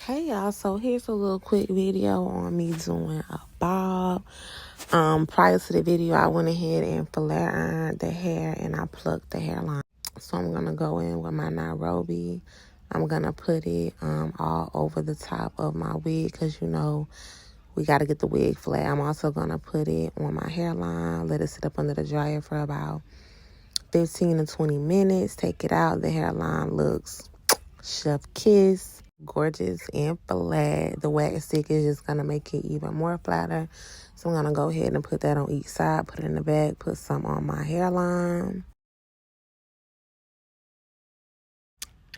Hey y'all, so here's a little quick video on me doing a bob. Prior to the video, I went ahead and flat ironed the hair and I plucked the hairline. So I'm gonna go in with my Nairobi. I'm gonna put it all over the top of my wig because we gotta get the wig flat. I'm also gonna put it on my hairline, let it sit up under the dryer for about 15 to 20 minutes. Take it out. The hairline looks chef kiss, gorgeous and flat. The wax stick is just gonna make it even more flatter. So I'm gonna go ahead and put that on each side, put it in the back, put some on my hairline.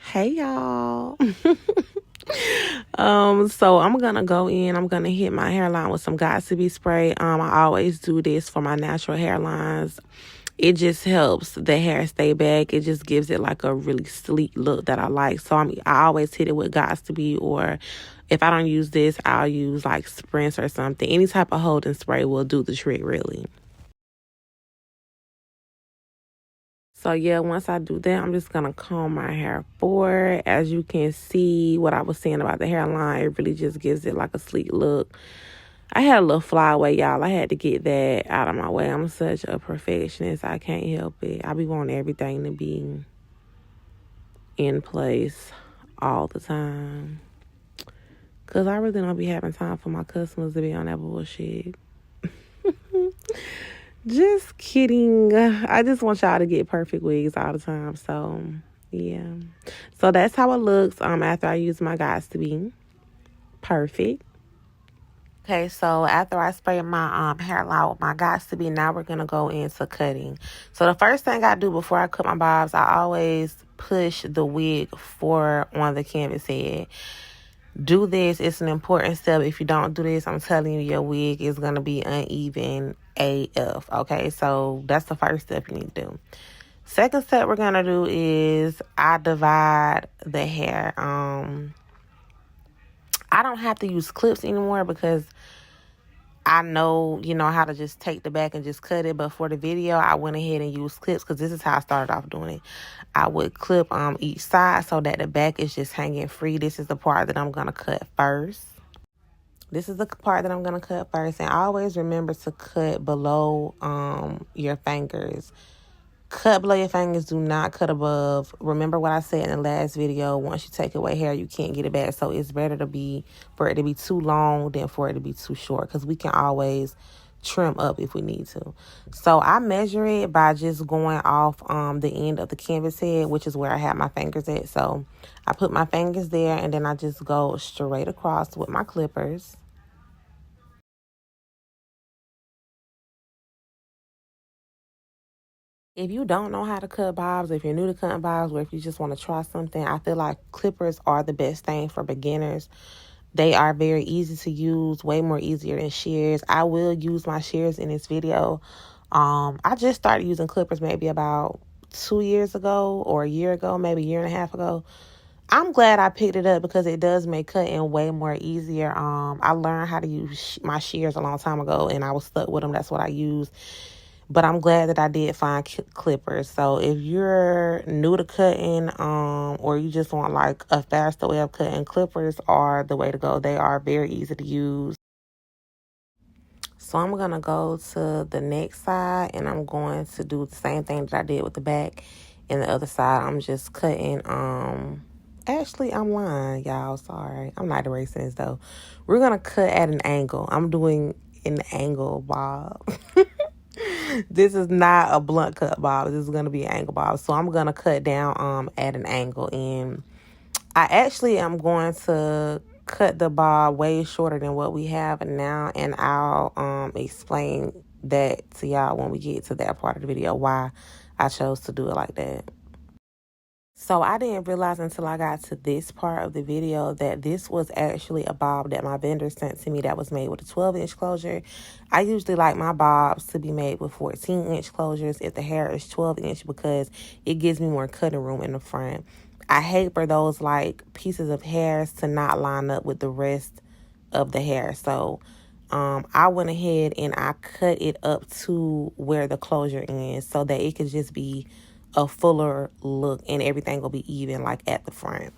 Hey y'all. So I'm gonna go in, I'm gonna hit my hairline with some Got2b spray. I always do this for my natural hairlines. It just helps the hair stay back. It just gives it like a really sleek look that I like. So I always hit it with Got2b, or if I don't use this, I'll use like Sprints or something. Any type of holding spray will do the trick, really. So yeah, once I do that, I'm just gonna comb my hair forward. As you can see, what I was saying about the hairline, it really just gives it like a sleek look. I had a little flyaway, y'all. I had to get that out of my way. I'm such a perfectionist. I can't help it. I be wanting everything to be in place all the time. Because I really don't be having time for my customers to be on that bullshit. Just kidding. I just want y'all to get perfect wigs all the time. So, yeah. So that's how it looks after I use my Got2b. Perfect. Okay, so after I spray my hairline with my Got2b, now we're going to go into cutting. So the first thing I do before I cut my bobs, I always push the wig forward on the canvas head. Do this. It's an important step. If you don't do this, I'm telling you, your wig is going to be uneven AF. Okay, so that's the first step you need to do. Second step we're going to do is I divide the hair. I don't have to use clips anymore because I know, how to just take the back and just cut it. But for the video, I went ahead and used clips because this is how I started off doing it. I would clip each side so that the back is just hanging free. This is the part that I'm going to cut first. And always remember to cut below your fingers. Cut below your fingers. Do not cut above. Remember what I said in the last video. Once you take away hair, you can't get it back. So it's better for it to be too long than for it to be too short. Because we can always trim up if we need to. So I measure it by just going off the end of the canvas head, which is where I have my fingers at. So I put my fingers there and then I just go straight across with my clippers. If you don't know how to cut bobs, if you're new to cutting bobs, or if you just want to try something, I feel like clippers are the best thing for beginners. They are very easy to use, way more easier than shears. I will use my shears in this video. I just started using clippers maybe about 2 years ago or a year ago, maybe a year and a half ago. I'm glad I picked it up because it does make cutting way more easier. I learned how to use my shears a long time ago and I was stuck with them. That's what I use. But I'm glad that I did find clippers. So if you're new to cutting or you just want like a faster way of cutting, clippers are the way to go. They are very easy to use. So I'm going to go to the next side and I'm going to do the same thing that I did with the back. And the other side, I'm just cutting. Actually, I'm lying, y'all. Sorry. I'm not erasing this, though. We're going to cut at an angle. I'm doing an angle bob. This is not a blunt cut bob. This is going to be an angle bob. So I'm going to cut down at an angle. And I actually am going to cut the bob way shorter than what we have now. And I'll explain that to y'all when we get to that part of the video, why I chose to do it like that. So I didn't realize until I got to this part of the video that this was actually a bob that my vendor sent to me that was made with a 12-inch closure. I usually like my bobs to be made with 14-inch closures if the hair is 12-inch because it gives me more cutting room in the front. I hate for those like pieces of hairs to not line up with the rest of the hair. So I went ahead and I cut it up to where the closure ends so that it could just be a fuller look and everything will be even like at the front.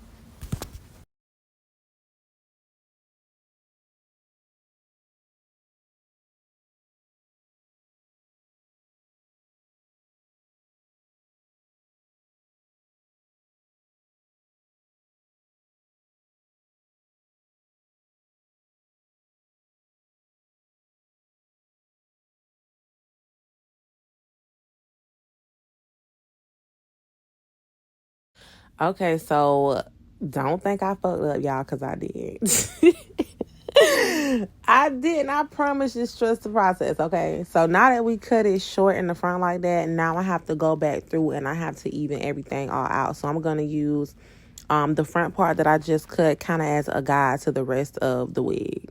Okay, so don't think I fucked up, y'all, because I did. I didn't. I promise. Just trust the process, okay? So now that we cut it short in the front like that, now I have to go back through and I have to even everything all out. So I'm going to use the front part that I just cut kind of as a guide to the rest of the wig.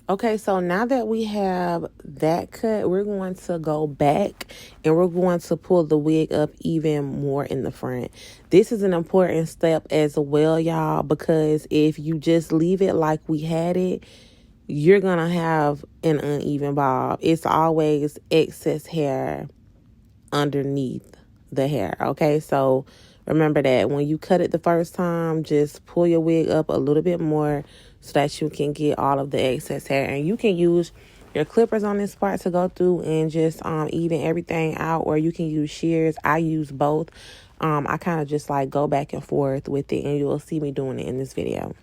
Okay, so now that we have that cut, we're going to go back and we're going to pull the wig up even more in the front. This is an important step as well, y'all, because if you just leave it like we had it, you're going to have an uneven bob. It's always excess hair underneath the hair. Okay, so remember that when you cut it the first time, just pull your wig up a little bit more so that you can get all of the excess hair. And you can use your clippers on this part to go through and just even everything out, or you can use shears. I use both. I kind of just like go back and forth with it, and you will see me doing it in this video.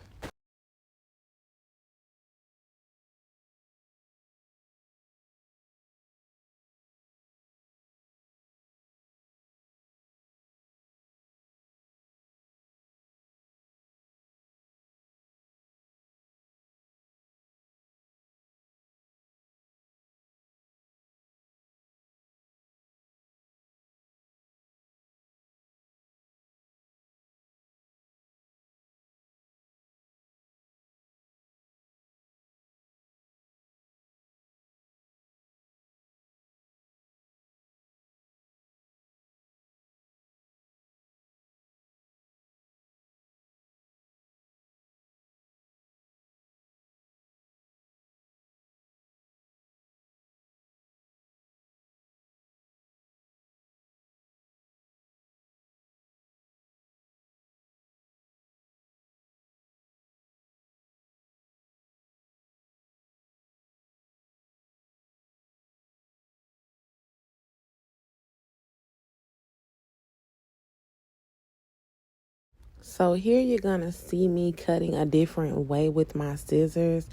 So here you're going to see me cutting a different way with my scissors.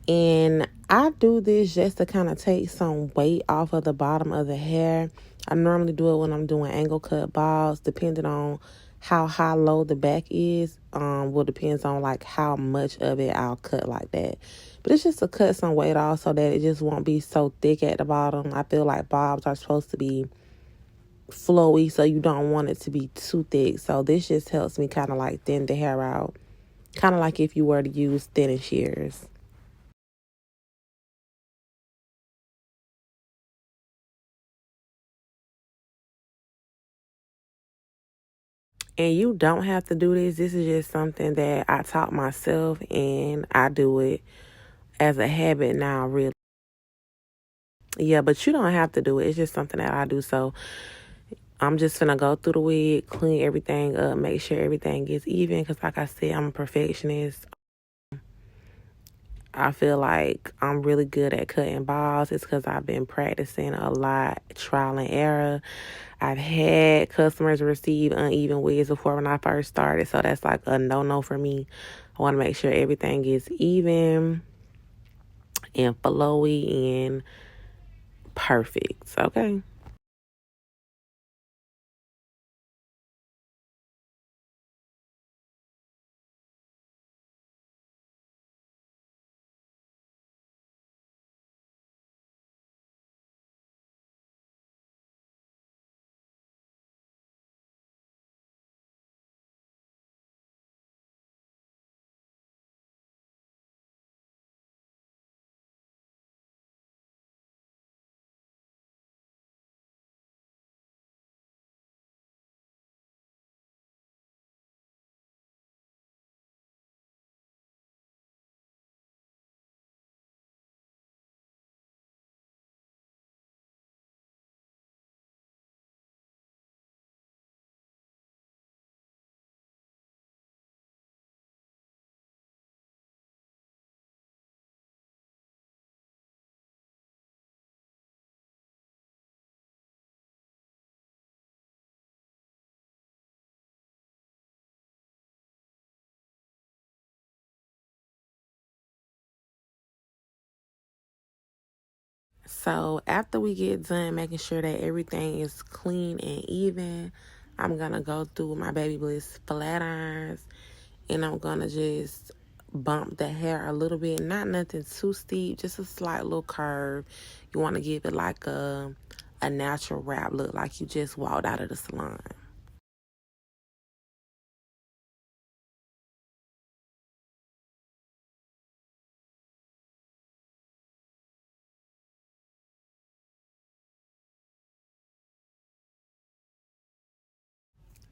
And I do this just to kind of take some weight off of the bottom of the hair. I normally do it when I'm doing angle cut balls, depending on how high low the back is. Will depends on like how much of it I'll cut like that. But it's just to cut some weight off so that it just won't be so thick at the bottom. I feel like bobs are supposed to be flowy, so you don't want it to be too thick. So this just helps me kind of like thin the hair out, kind of like if you were to use thinning shears. And you don't have to do this. This is just something that I taught myself, and I do it as a habit now, really. Yeah, but you don't have to do it. It's just something that I do. So I'm just gonna go through the wig, clean everything up, make sure everything gets even. Because like I said, I'm a perfectionist. I feel like I'm really good at cutting balls. It's because I've been practicing a lot, trial and error. I've had customers receive uneven wigs before when I first started, so that's like a no-no for me. I want to make sure everything is even and flowy and perfect, okay? So after we get done making sure that everything is clean and even, I'm gonna go through my Baby Bliss flat irons, and I'm gonna just bump the hair a little bit, not nothing too steep, just a slight little curve. You want to give it like a natural wrap look, like you just walked out of the salon.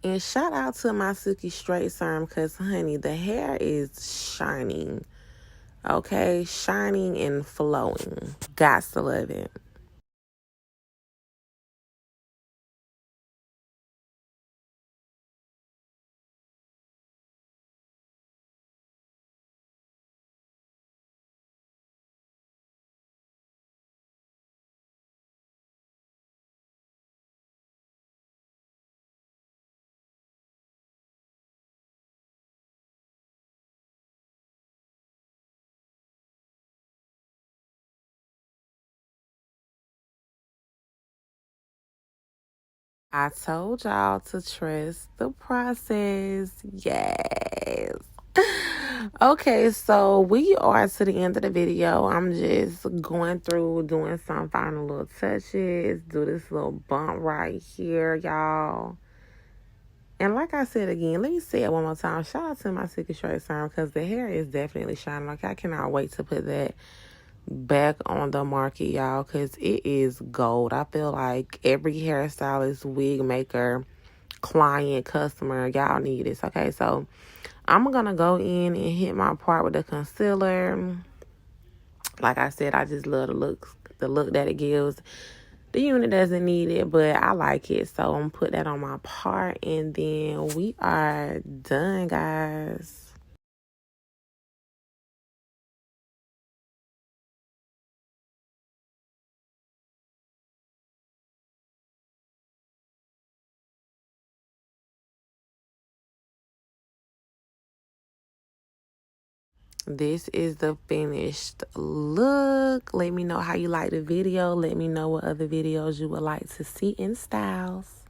And shout out to my Silky Straight Serum, because honey, the hair is shining, okay, shining and flowing. Got to love it. I told y'all to trust the process. Yes. Okay, so we are to the end of the video. I'm just going through doing some final little touches. Do this little bump right here, y'all. And like I said again, let me say it one more time. Shout out to my Silky Straight Serum, because the hair is definitely shining. Like, I cannot wait to put that back on the market, y'all, because it is gold. I feel like every hairstylist, wig maker, client, customer, y'all need this. Okay, so I'm gonna go in and hit my part with the concealer. Like I said, I just love the look that it gives. The unit doesn't need it, but I like it, so I'm gonna put that on my part, and then we are done, guys. This is the finished look. Let me know how you like the video. Let me know what other videos you would like to see in styles.